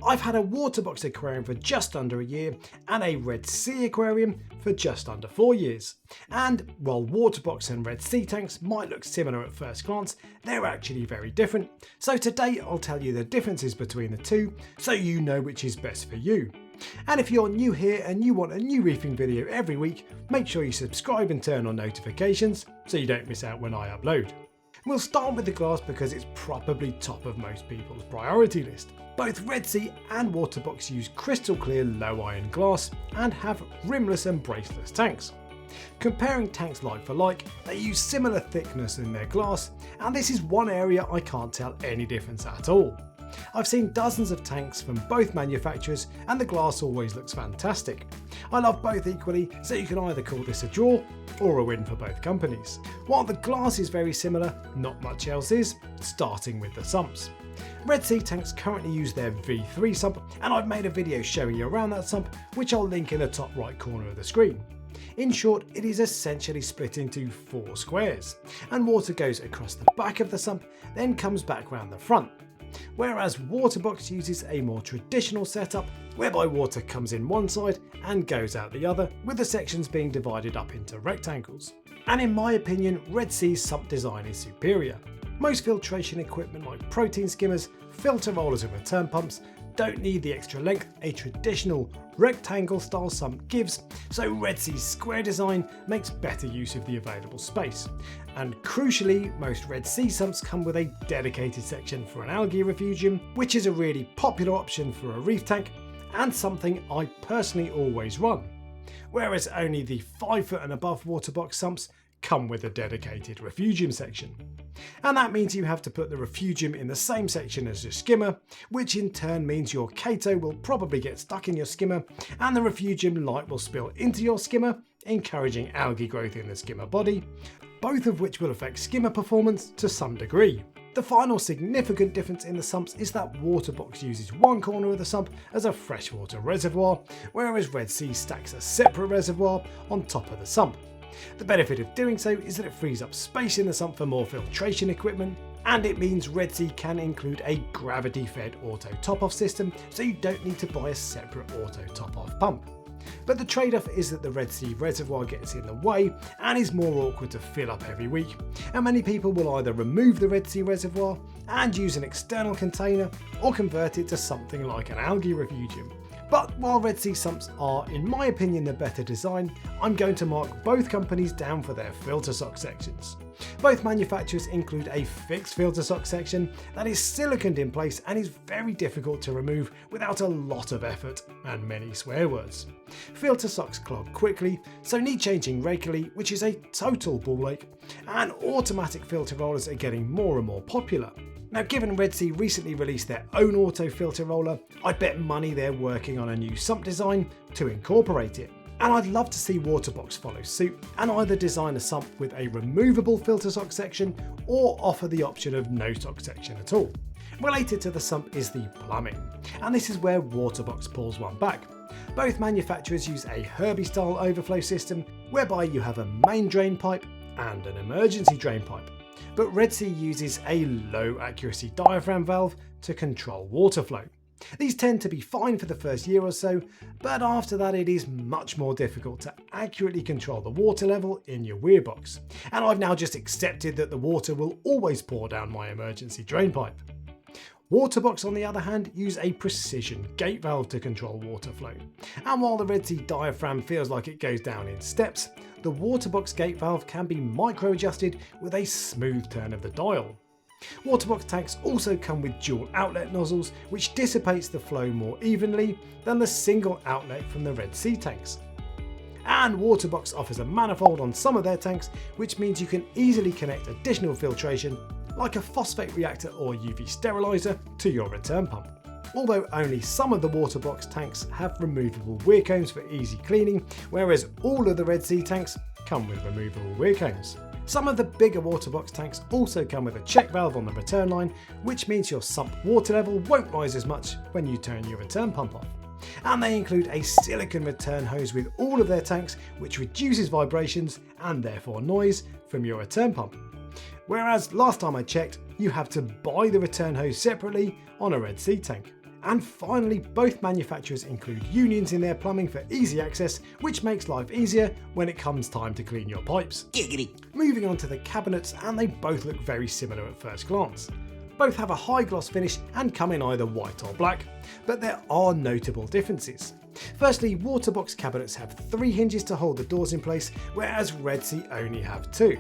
I've had a Waterbox aquarium for just under a year and a Red Sea aquarium for just under 4 years. And while Waterbox and Red Sea tanks might look similar at first glance, they're actually very different. So today I'll tell you the differences between the two so you know which is best for you. And if you're new here and you want a new reefing video every week, make sure you subscribe and turn on notifications so you don't miss out when I upload. We'll start with the glass because it's probably top of most people's priority list. Both Red Sea and Waterbox use crystal clear low iron glass and have rimless and braceless tanks. Comparing tanks like for like, they use similar thickness in their glass, and this is one area I can't tell any difference at all. I've seen dozens of tanks from both manufacturers and the glass always looks fantastic. I love both equally, so you can either call this a draw or a win for both companies. While the glass is very similar, not much else is, starting with the sumps. Red Sea tanks currently use their V3 sump, and I've made a video showing you around that sump, which I'll link in the top right corner of the screen. In short, it is essentially split into 4 squares, and water goes across the back of the sump, then comes back round the front. Whereas Waterbox uses a more traditional setup, whereby water comes in one side and goes out the other, with the sections being divided up into rectangles. And in my opinion, Red Sea's sump design is superior. Most filtration equipment like protein skimmers, filter rollers and return pumps don't need the extra length a traditional rectangle style sump gives, so Red Sea's square design makes better use of the available space. And crucially, most Red Sea sumps come with a dedicated section for an algae refugium, which is a really popular option for a reef tank and something I personally always run. Whereas only the 5 foot and above Waterbox sumps come with a dedicated refugium section. And that means you have to put the refugium in the same section as your skimmer, which in turn means your Kato will probably get stuck in your skimmer and the refugium light will spill into your skimmer, encouraging algae growth in the skimmer body, both of which will affect skimmer performance to some degree. The final significant difference in the sumps is that Waterbox uses one corner of the sump as a freshwater reservoir, whereas Red Sea stacks a separate reservoir on top of the sump. The benefit of doing so is that it frees up space in the sump for more filtration equipment, and it means Red Sea can include a gravity-fed auto top-off system, so you don't need to buy a separate auto top-off pump. But the trade-off is that the Red Sea reservoir gets in the way and is more awkward to fill up every week, and many people will either remove the Red Sea reservoir and use an external container or convert it to something like an algae refugium. But while Red Sea sumps are, in my opinion, the better design, I'm going to mark both companies down for their filter sock sections. Both manufacturers include a fixed filter sock section that is siliconed in place and is very difficult to remove without a lot of effort and many swear words. Filter socks clog quickly, so need changing regularly, which is a total ball ache, and automatic filter rollers are getting more and more popular. Now, given Red Sea recently released their own auto filter roller, I'd bet money they're working on a new sump design to incorporate it. And I'd love to see Waterbox follow suit and either design a sump with a removable filter sock section or offer the option of no sock section at all. Related to the sump is the plumbing, and this is where Waterbox pulls one back. Both manufacturers use a Herbie style overflow system whereby you have a main drain pipe and an emergency drain pipe. But Red Sea uses a low accuracy diaphragm valve to control water flow. These tend to be fine for the first year or so, but after that it is much more difficult to accurately control the water level in your weir box. And I've now just accepted that the water will always pour down my emergency drain pipe. Waterbox, on the other hand, use a precision gate valve to control water flow. And while the Red Sea diaphragm feels like it goes down in steps, the Waterbox gate valve can be micro adjusted with a smooth turn of the dial. Waterbox tanks also come with dual outlet nozzles, which dissipates the flow more evenly than the single outlet from the Red Sea tanks. And Waterbox offers a manifold on some of their tanks, which means you can easily connect additional filtration like a phosphate reactor or UV sterilizer to your return pump. Although only some of the Waterbox tanks have removable weir combs for easy cleaning, whereas all of the Red Sea tanks come with removable weir combs. Some of the bigger Waterbox tanks also come with a check valve on the return line, which means your sump water level won't rise as much when you turn your return pump off. And they include a silicone return hose with all of their tanks, which reduces vibrations and therefore noise from your return pump. Whereas last time I checked, you have to buy the return hose separately on a Red Sea tank. And finally, both manufacturers include unions in their plumbing for easy access, which makes life easier when it comes time to clean your pipes. Giggity. Moving on to the cabinets, and they both look very similar at first glance. Both have a high gloss finish and come in either white or black, but there are notable differences. Firstly, Waterbox cabinets have 3 hinges to hold the doors in place, whereas Red Sea only have 2.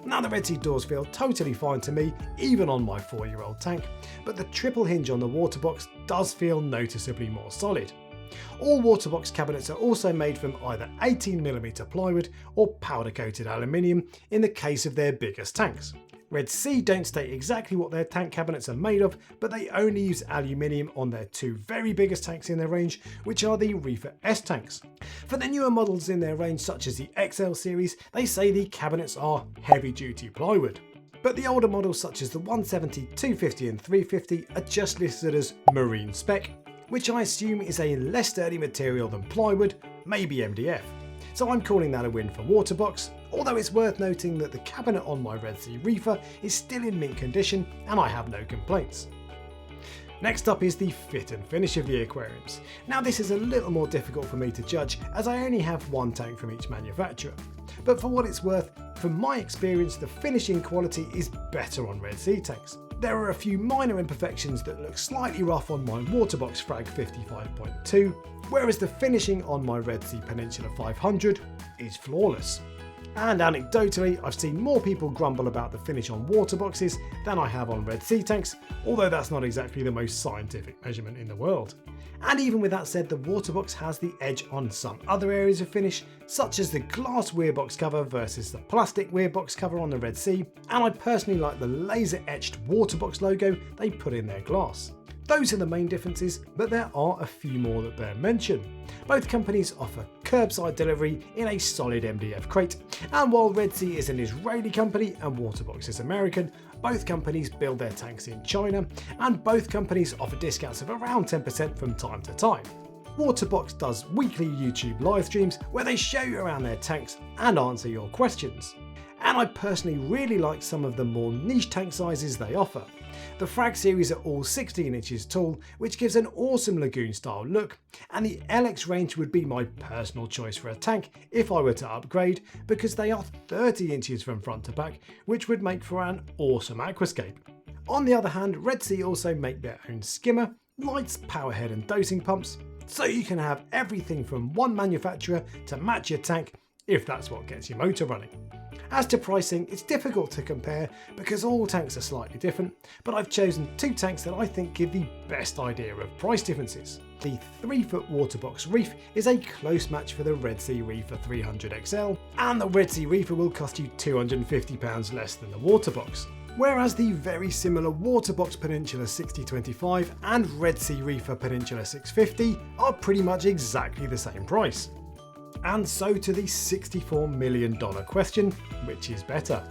Now the Red Sea doors feel totally fine to me, even on my 4-year-old tank, but the triple hinge on the Waterbox does feel noticeably more solid. All Waterbox cabinets are also made from either 18mm plywood or powder coated aluminium in the case of their biggest tanks. Red Sea don't state exactly what their tank cabinets are made of, but they only use aluminium on their 2 very biggest tanks in their range, which are the Reefer S tanks. For the newer models in their range, such as the XL series, they say the cabinets are heavy duty plywood. But the older models such as the 170, 250 and 350 are just listed as marine spec, which I assume is a less sturdy material than plywood, maybe MDF. So I'm calling that a win for Waterbox, although it's worth noting that the cabinet on my Red Sea Reefer is still in mint condition and I have no complaints. Next up is the fit and finish of the aquariums. Now this is a little more difficult for me to judge as I only have 1 tank from each manufacturer. But for what it's worth, from my experience the finishing quality is better on Red Sea tanks. There are a few minor imperfections that look slightly rough on my Waterbox Frag 55.2, whereas the finishing on my Red Sea Peninsula 500 is flawless. And anecdotally, I've seen more people grumble about the finish on Waterboxes than I have on Red Sea tanks, although that's not exactly the most scientific measurement in the world. And even with that said, the Waterbox has the edge on some other areas of finish, such as the glass weir box cover versus the plastic weir box cover on the Red Sea, and I personally like the laser etched Waterbox logo they put in their glass. Those are the main differences, but there are a few more that bear mention. Both companies offer curbside delivery in a solid MDF crate, and while Red Sea is an Israeli company and Waterbox is American, both companies build their tanks in China, and both companies offer discounts of around 10% from time to time. Waterbox does weekly YouTube live streams where they show you around their tanks and answer your questions. And I personally really like some of the more niche tank sizes they offer. The Frag series are all 16 inches tall, which gives an awesome lagoon style look, and the LX range would be my personal choice for a tank if I were to upgrade, because they are 30 inches from front to back, which would make for an awesome aquascape. On the other hand, Red Sea also make their own skimmer, lights, power head and dosing pumps, so you can have everything from one manufacturer to match your tank if that's what gets your motor running. As to pricing, it's difficult to compare because all tanks are slightly different, but I've chosen 2 tanks that I think give the best idea of price differences. The 3-foot Waterbox Reef is a close match for the Red Sea Reefer 300XL, and the Red Sea Reefer will cost you £250 less than the Waterbox. Whereas the very similar Waterbox Peninsula 6025 and Red Sea Reefer Peninsula 650 are pretty much exactly the same price. And so to the $64 million question, which is better?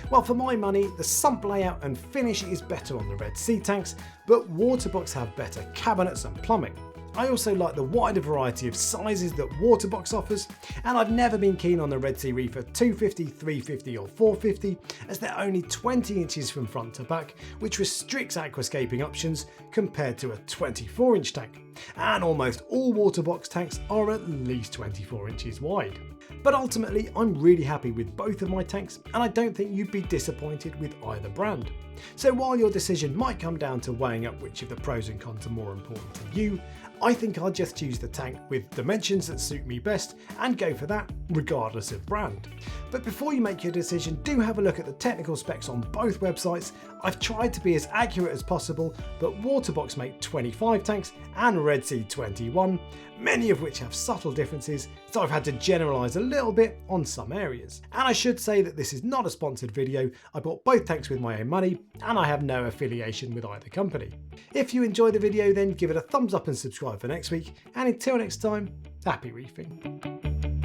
Well, for my money, the sump layout and finish is better on the Red Sea tanks, but Waterbox have better cabinets and plumbing. I also like the wider variety of sizes that Waterbox offers, and I've never been keen on the Red Sea Reefer 250, 350 or 450 as they're only 20 inches from front to back, which restricts aquascaping options compared to a 24-inch tank, and almost all Waterbox tanks are at least 24 inches wide. But ultimately, I'm really happy with both of my tanks, and I don't think you'd be disappointed with either brand. So while your decision might come down to weighing up which of the pros and cons are more important to you, I think I'll just choose the tank with dimensions that suit me best and go for that regardless of brand. But before you make your decision, do have a look at the technical specs on both websites. I've tried to be as accurate as possible, but Waterbox make 25 tanks and Red Sea 21, many of which have subtle differences, so I've had to generalise a little bit on some areas. And I should say that this is not a sponsored video. I bought both tanks with my own money, and I have no affiliation with either company. If you enjoyed the video, then give it a thumbs up and subscribe for next week, and until next time, happy reefing.